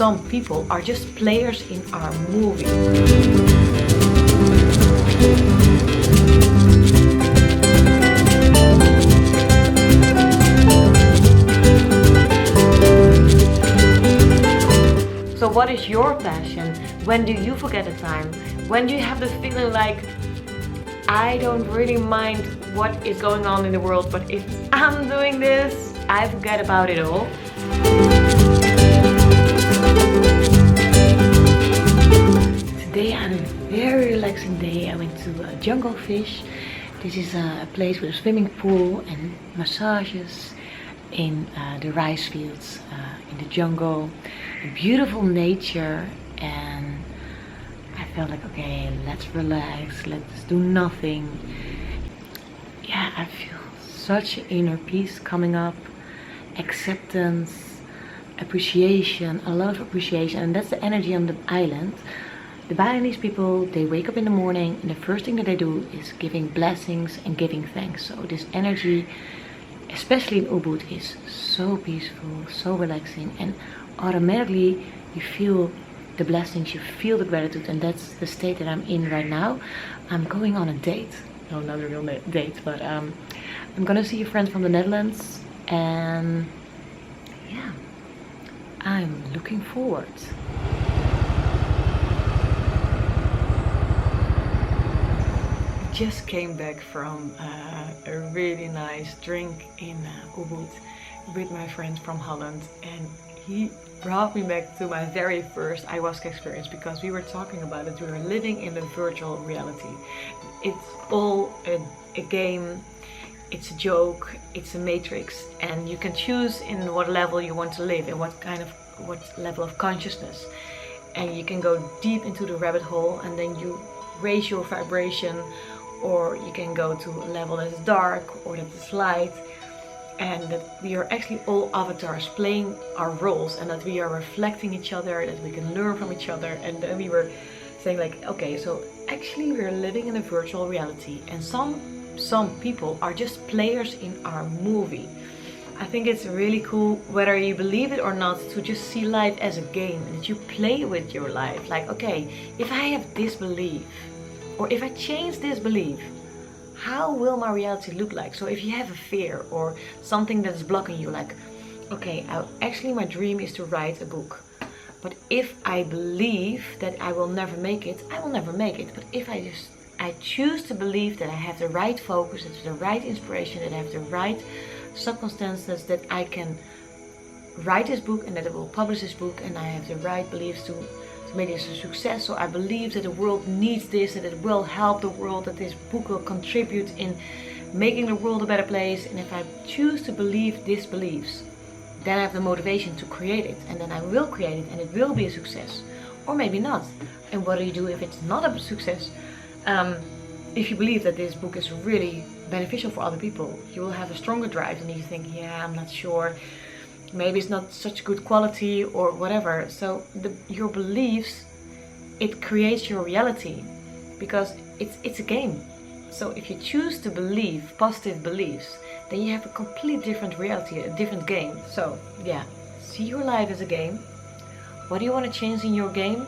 some people are just players in our movie. So what is your passion? When do you forget the time? When do you have the feeling like, I don't really mind what is going on in the world, but if I'm doing this, I forget about it all? Today I had a very relaxing day. I went to Jungle Fish. This is a place with a swimming pool and massages in the rice fields in the jungle. A beautiful nature, and I felt like, okay, let's relax, let's do nothing. Yeah, I feel such inner peace coming up, acceptance, appreciation, a lot of appreciation, and that's the energy on the island. The Balinese people, they wake up in the morning and the first thing that they do is giving blessings and giving thanks. So this energy, especially in Ubud, is so peaceful, so relaxing, and automatically you feel the blessings, you feel the gratitude, and that's the state that I'm in right now. I'm going on a date. No, not a real date, but I'm gonna see a friend from the Netherlands, and yeah, I'm looking forward. Just came back from a really nice drink in Ubud with my friend from Holland, and he brought me back to my very first ayahuasca experience, because we were talking about it. We were living in a virtual reality. It's all a game, it's a joke, it's a matrix, and you can choose in what level you want to live, and what level of consciousness, and you can go deep into the rabbit hole and then you raise your vibration, or you can go to a level that is dark or that is light, and that we are actually all avatars playing our roles, and that we are reflecting each other, that we can learn from each other. And then we were saying like, okay, so actually we're living in a virtual reality, and some people are just players in our movie. I think it's really cool, whether you believe it or not, to just see life as a game, and that you play with your life. Like, okay, if I have this belief, or if I change this belief, how will my reality look like? So if you have a fear or something that's blocking you, like, okay, actually my dream is to write a book, but if I believe that I will never make it, I will never make it. But if I choose to believe that I have the right focus, that the right inspiration, that I have the right circumstances, that I can write this book and that I will publish this book, and I have the right beliefs to make this a success. So I believe that the world needs this, that it will help the world, that this book will contribute in making the world a better place. And if I choose to believe these beliefs, then I have the motivation to create it, and then I will create it, and it will be a success, or maybe not. And what do you do if it's not a success? If you believe that this book is really beneficial for other people, you will have a stronger drive, and you think, yeah, I'm not sure, maybe it's not such good quality or whatever. So your beliefs, it creates your reality, because it's a game. So if you choose to believe positive beliefs, then you have a completely different reality, a different game. So yeah, see your life as a game. What do you want to change in your game?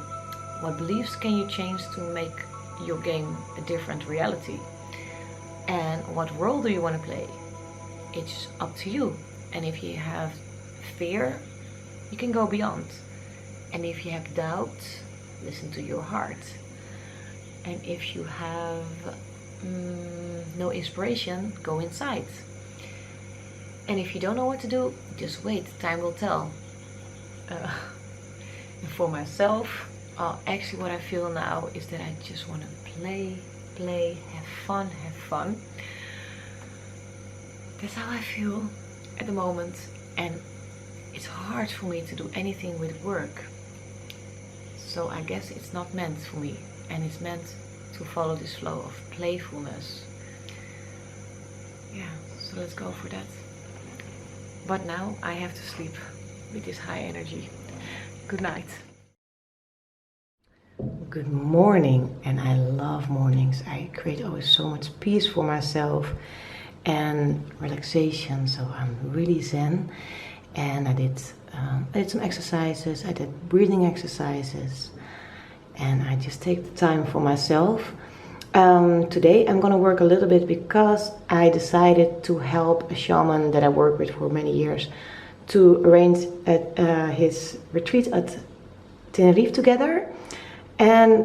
What beliefs can you change to make your game a different reality? And what role do you want to play? It's up to you. And if you have fear, you can go beyond. And if you have doubt, listen to your heart. And if you have no inspiration, go inside. And if you don't know what to do, just wait, time will tell. And for myself, actually what I feel now is that I just want to play, have fun. That's how I feel at the moment. And it's hard for me to do anything with work. So I guess it's not meant for me, and it's meant to follow this flow of playfulness. Yeah, so let's go for that. But now I have to sleep with this high energy. Good night. Good morning, and I love mornings. I create always so much peace for myself and relaxation, so I'm really zen. and I did some exercises. I did breathing exercises, and I just take the time for myself. Today I'm gonna work a little bit because I decided to help a shaman that I work with for many years to arrange his retreat at Tenerife together. And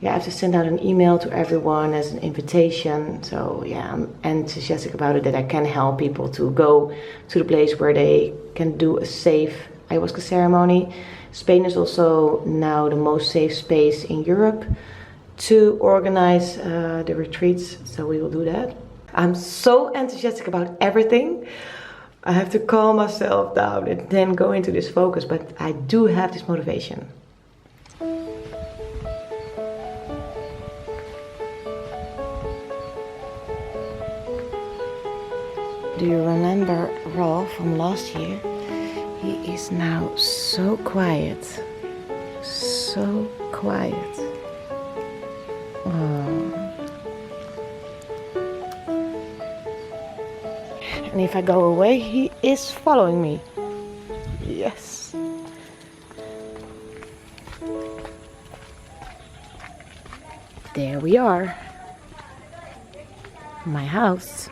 yeah, I have to send out an email to everyone as an invitation. So yeah, I'm enthusiastic about it, that I can help people to go to the place where they can do a safe ayahuasca ceremony. Spain is also now the most safe space in Europe to organize the retreats, so we will do that. I'm so enthusiastic about everything. I have to calm myself down and then go into this focus, but I do have this motivation. Do you remember Rolf from last year? He is now so quiet. So quiet. Oh. And if I go away, he is following me. Yes. There we are. My house.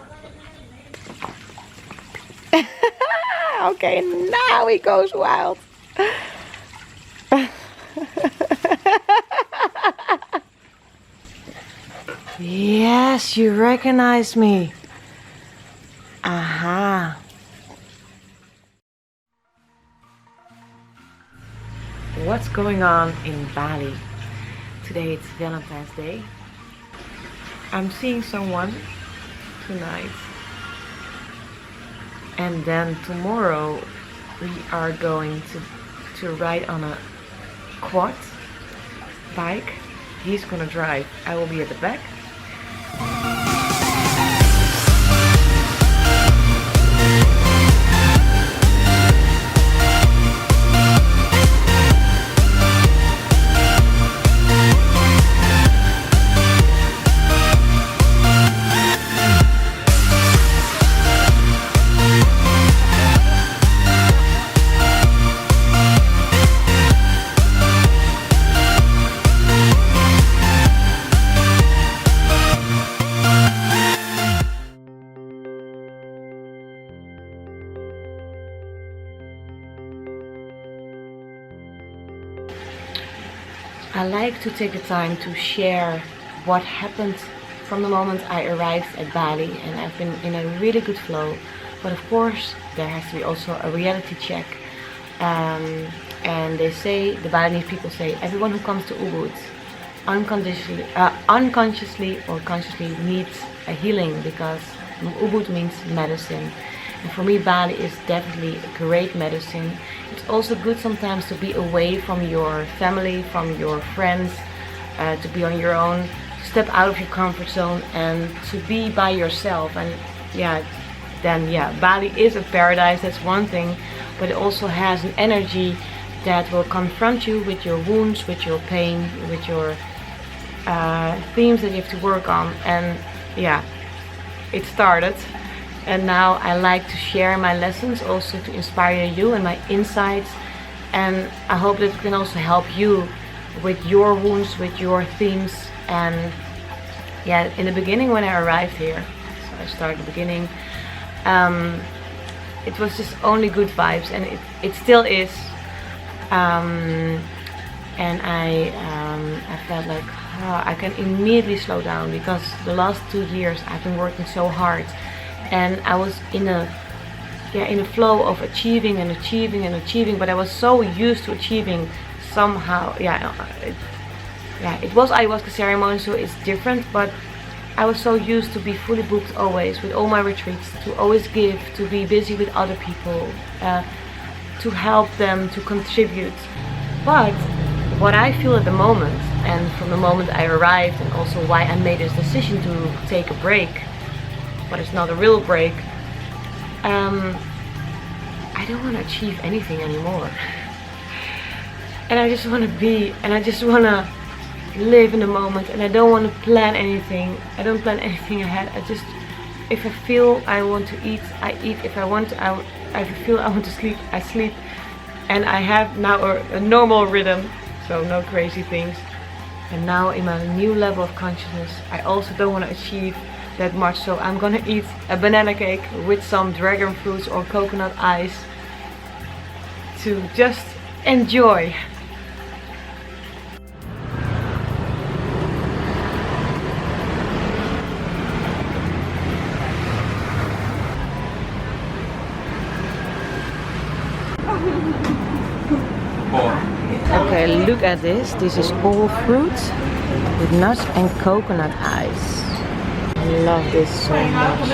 Okay, now he goes wild. Yes, you recognize me. Aha. What's going on in Bali? Today it's Valentine's Day. I'm seeing someone tonight. And then tomorrow we are going to ride on a quad bike. He's gonna drive. I will be at the back. I like to take the time to share what happened from the moment I arrived at Bali, and I've been in a really good flow. But of course, there has to be also a reality check. And they say, the Balinese people say, everyone who comes to Ubud unconsciously or consciously needs a healing, because Ubud means medicine. And for me, Bali is definitely a great medicine. It's also good sometimes to be away from your family, from your friends, to be on your own, step out of your comfort zone and to be by yourself. And yeah, then yeah, Bali is a paradise, that's one thing, but it also has an energy that will confront you with your wounds, with your pain, with your themes that you have to work on. And yeah, it started. And now I like to share my lessons, also to inspire you and my insights. And I hope that it can also help you with your wounds, with your themes. And yeah, in the beginning when I arrived here, so I started at the beginning, it was just only good vibes, and it still is. And I felt like I can immediately slow down, because the last 2 years I've been working so hard. And I was in a flow of achieving, but I was so used to achieving somehow. It was Ayahuasca Ceremonies, so it's different, but I was so used to be fully booked always with all my retreats, to always give, to be busy with other people, to help them, to contribute. But what I feel at the moment, and from the moment I arrived, and also why I made this decision to take a break, but it's not a real break, I don't want to achieve anything anymore. And I just want to be, and I just want to live in the moment, and I don't want to plan anything. I don't plan anything ahead. I just If I feel I want to eat, I eat. If I feel I want to sleep, I sleep. And I have now a normal rhythm, so no crazy things. And now in my new level of consciousness, I also don't want to achieve that much. So I'm gonna eat a banana cake with some dragon fruits or coconut ice to just enjoy. Okay, look at this. This is all fruit with nuts and coconut ice. I love this so much.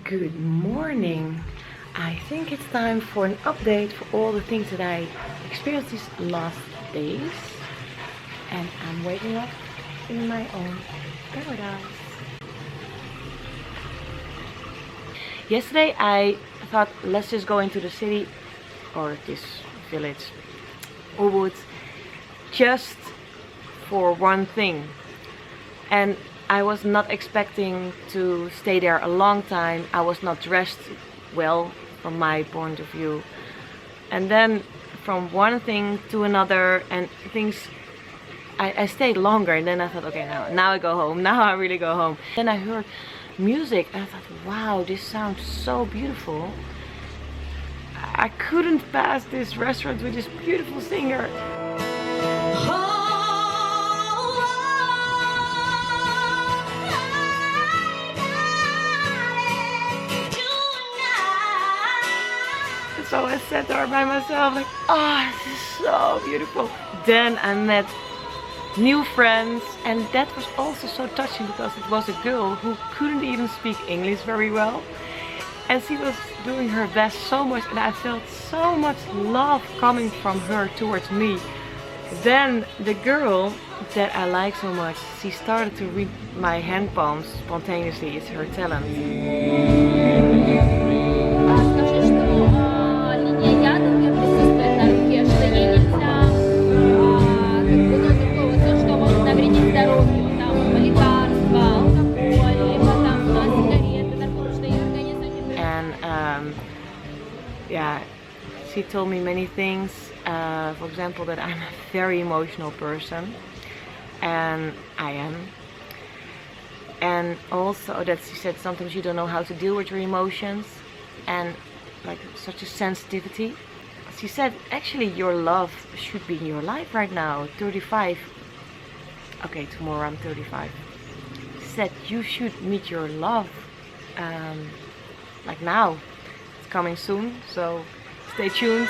Good morning. I think it's time for an update for all the things that I experienced these last days. And I'm waking up in my own paradise. Yesterday I thought, let's just go into the city or this village, Ubud, just for one thing. And I was not expecting to stay there a long time. I was not dressed well from my point of view. And then from one thing to another and things, I stayed longer, and then I thought, okay, now I go home. Now I really go home. Then I heard music and I thought, wow, this sounds so beautiful. I couldn't pass this restaurant with this beautiful singer. So I sat there by myself like, oh, this is so beautiful. Then I met new friends, and that was also so touching because it was a girl who couldn't even speak English very well, and she was doing her best so much, and I felt so much love coming from her towards me. Then the girl that I like so much, she started to read my hand palms spontaneously. It's her talent. Yeah, she told me many things. For example, that I'm a very emotional person, and I am. And also that she said sometimes you don't know how to deal with your emotions, and like such a sensitivity. She said, actually your love should be in your life right now, 35. Okay, tomorrow I'm 35. She said you should meet your love like now. It's coming soon, so stay tuned.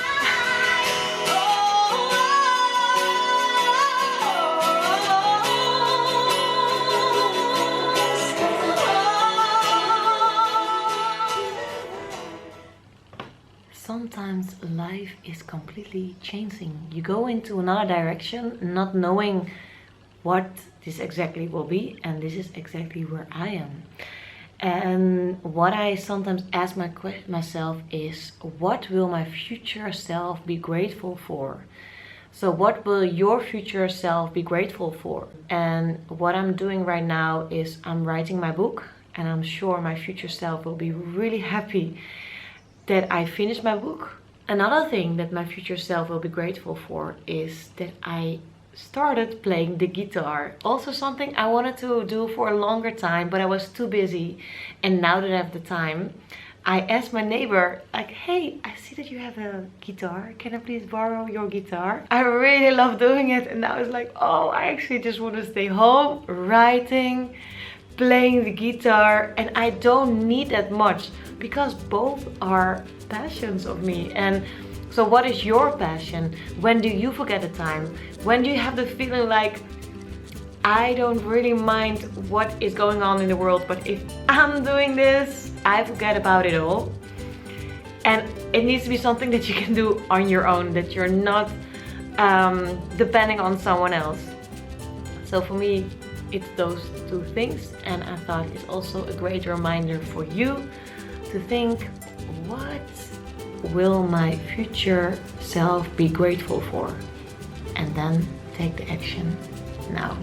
Sometimes life is completely changing. You go into another direction, not knowing what this exactly will be, and this is exactly where I am. And what I sometimes ask myself is, what will my future self be grateful for? So what will your future self be grateful for? And what I'm doing right now is I'm writing my book, and I'm sure my future self will be really happy that I finished my book. Another thing that my future self will be grateful for is that I started playing the guitar. Also something I wanted to do for a longer time, but I was too busy. And now that I have the time, I asked my neighbor, like, hey, I see that you have a guitar. Can I please borrow your guitar? I really love doing it. And now it's like, oh, I actually just want to stay home, writing, playing the guitar. And I don't need that much, because both are passions of me. And so what is your passion? When do you forget the time? When do you have the feeling like, I don't really mind what is going on in the world, but if I'm doing this, I forget about it all. And it needs to be something that you can do on your own, that you're not depending on someone else. So for me, it's those two things. And I thought it's also a great reminder for you to think, what will my future self be grateful for? And then take the action now.